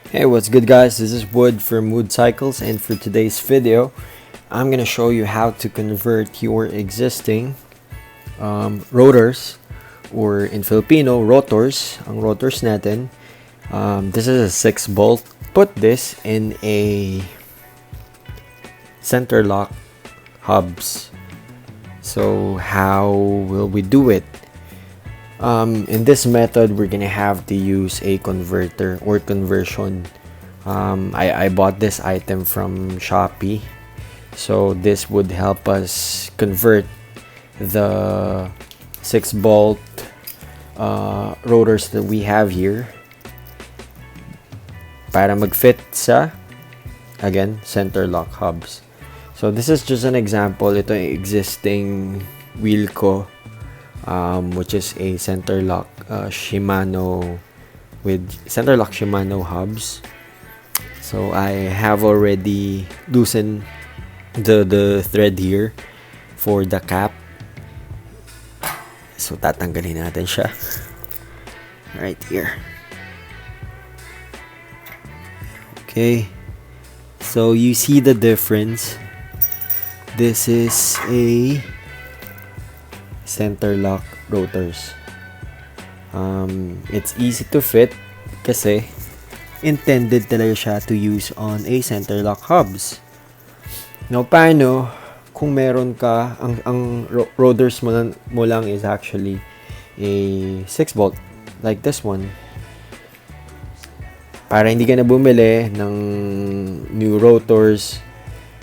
Hey, what's good guys? This is Wood from Wood Cycles, and for today's video, I'm gonna show you how to convert your existing rotors, or in Filipino, rotors. Ang rotors natin, this is a 6 bolt. Put this in a centerlock hubs. So how will we do it? In this method, we're gonna have to use a converter or conversion. I bought this item from Shopee, so this would help us convert the 6 bolt rotors that we have here para mag-fit sa, again, center lock hubs. So this is just an example. Ito yung existing wheel ko, which is a centerlock Shimano with centerlock Shimano hubs. So I have already loosened the thread here for the cap. So tatanggalin natin siya right here. Okay, so you see the difference. This is a centerlock rotors. It's easy to fit kasi intended talaga siya to use on a centerlock hubs. Now, paano kung meron ka, ang rotors mo lang is actually a 6 bolt like this one. Para hindi ka na bumili ng new rotors,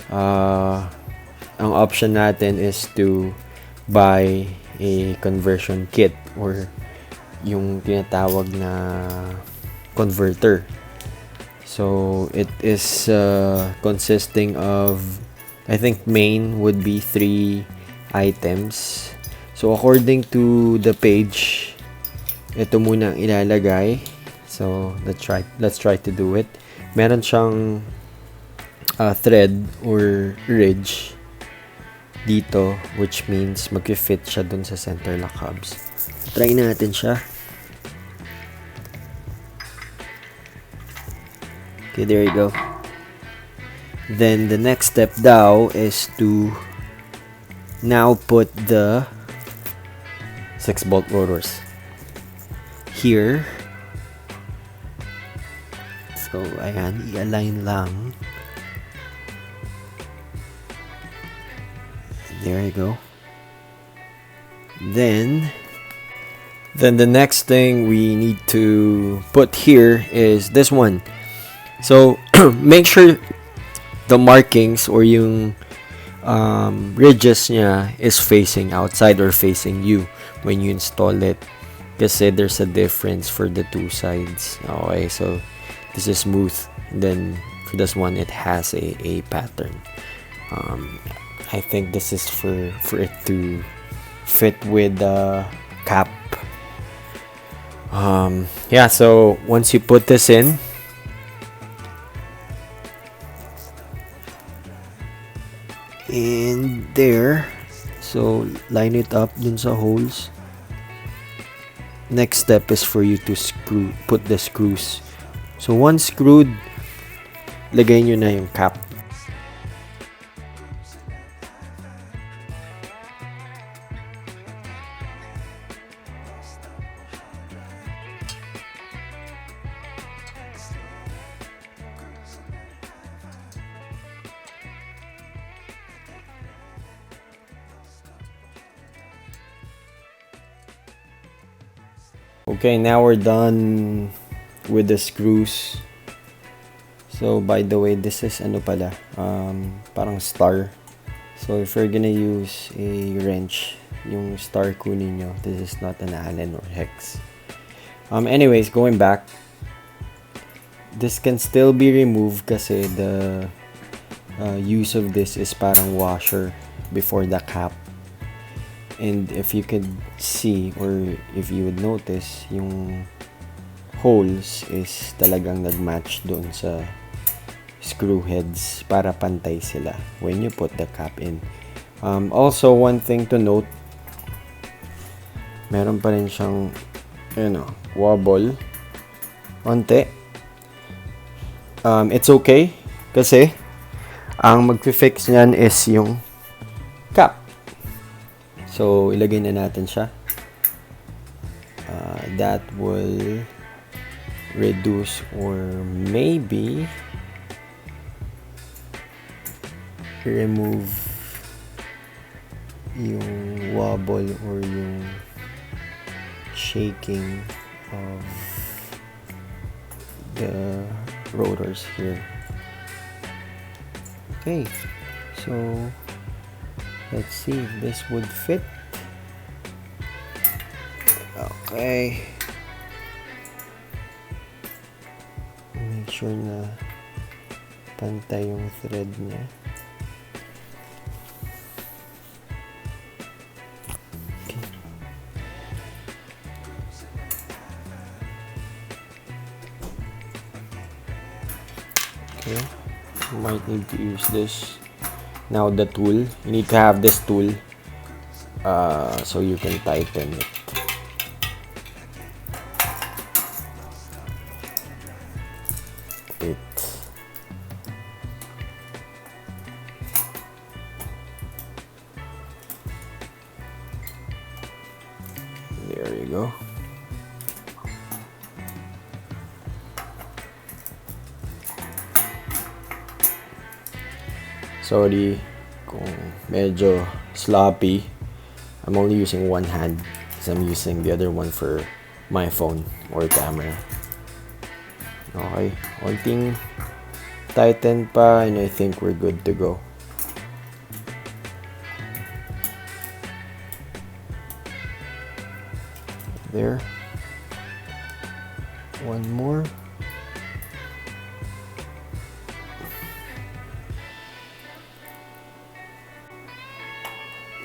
ang option natin is to buy a conversion kit or yung tinatawag na converter. So it is consisting of, I think main would be 3 items. So according to the page, ito muna ang ilalagay. So let's try to do it. Meron siyang thread or ridge dito, which means mag-fit siya dun sa centerlock hubs. Try natin siya. Okay, there you go. Then the next step daw is to now put the 6 bolt rotors here. So ayan, i-align lang. There you go. Then the next thing we need to put here is this one. So make sure the markings or yung ridges niya is facing outside or facing you when you install it, kasi there's a difference for the two sides. Okay, so this is smooth, and then for this one it has a pattern. I think this is for it to fit with the cap. Yeah, so once you put this in, there, so line it up dun sa holes. Next step is for you to put the screws. So once screwed, lagay nyo na yung cap. Okay, now we're done with the screws. So by the way, this is ano pala, parang star. So if you're gonna use a wrench, yung star kunin nyo. This is not an Allen or hex. Anyways, going back, this can still be removed kasi the use of this is parang washer before the cap. And if you could see, or if you would notice, yung holes is talagang nagmatch doon sa screw heads para pantay sila when you put the cap in. Also, one thing to note, meron pa rin siyang wobble onte. it's okay kasi ang mag-fix niyan is yung cap. So ilagay na natin siya. That will reduce or maybe remove yung wobble or yung shaking of the rotors here. Okay, so let's see if this would fit. Okay, make sure na pantay yung thread niya. Okay, you might need to use this. Now the tool, you need to have this tool so you can tighten it. There you go. Sorry kung medyo sloppy. I'm only using one hand because I'm using the other one for my phone or camera. Okay, konting tighten pa and I think we're good to go. There. One more.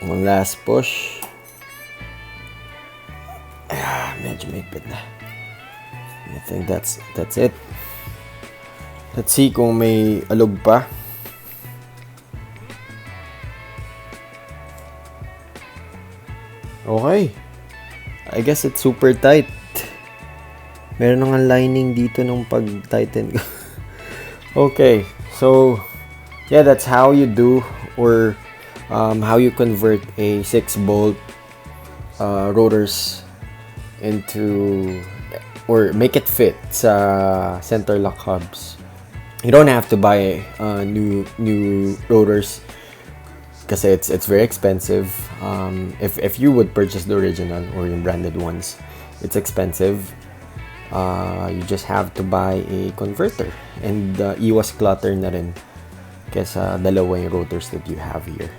One last push. Medyo maigpit na. I think that's it. Let's see kung may alog pa. Okay. I guess it's super tight. Meron nang lining dito nung pag-tighten ko. Okay. So, yeah, that's how you do or how you convert a 6-bolt rotors into or make it fit sa centerlock hubs. You don't have to buy new rotors kasi it's very expensive. If you would purchase the original or yung branded ones, it's expensive. You just have to buy a converter and iwas clutter na rin kesa dalawa yung rotors that you have here.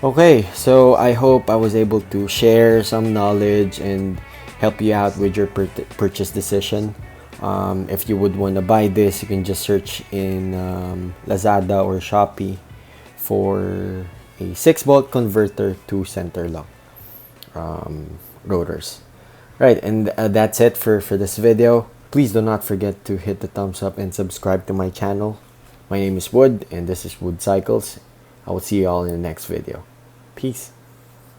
Okay, so I hope I was able to share some knowledge and help you out with your purchase decision. If you would want to buy this, you can just search in Lazada or Shopee for a 6-bolt converter to centerlock rotors. Right, and that's it for this video. Please do not forget to hit the thumbs up and subscribe to my channel. My name is Wood and this is Wood Cycles. I will see you all in the next video. Peace.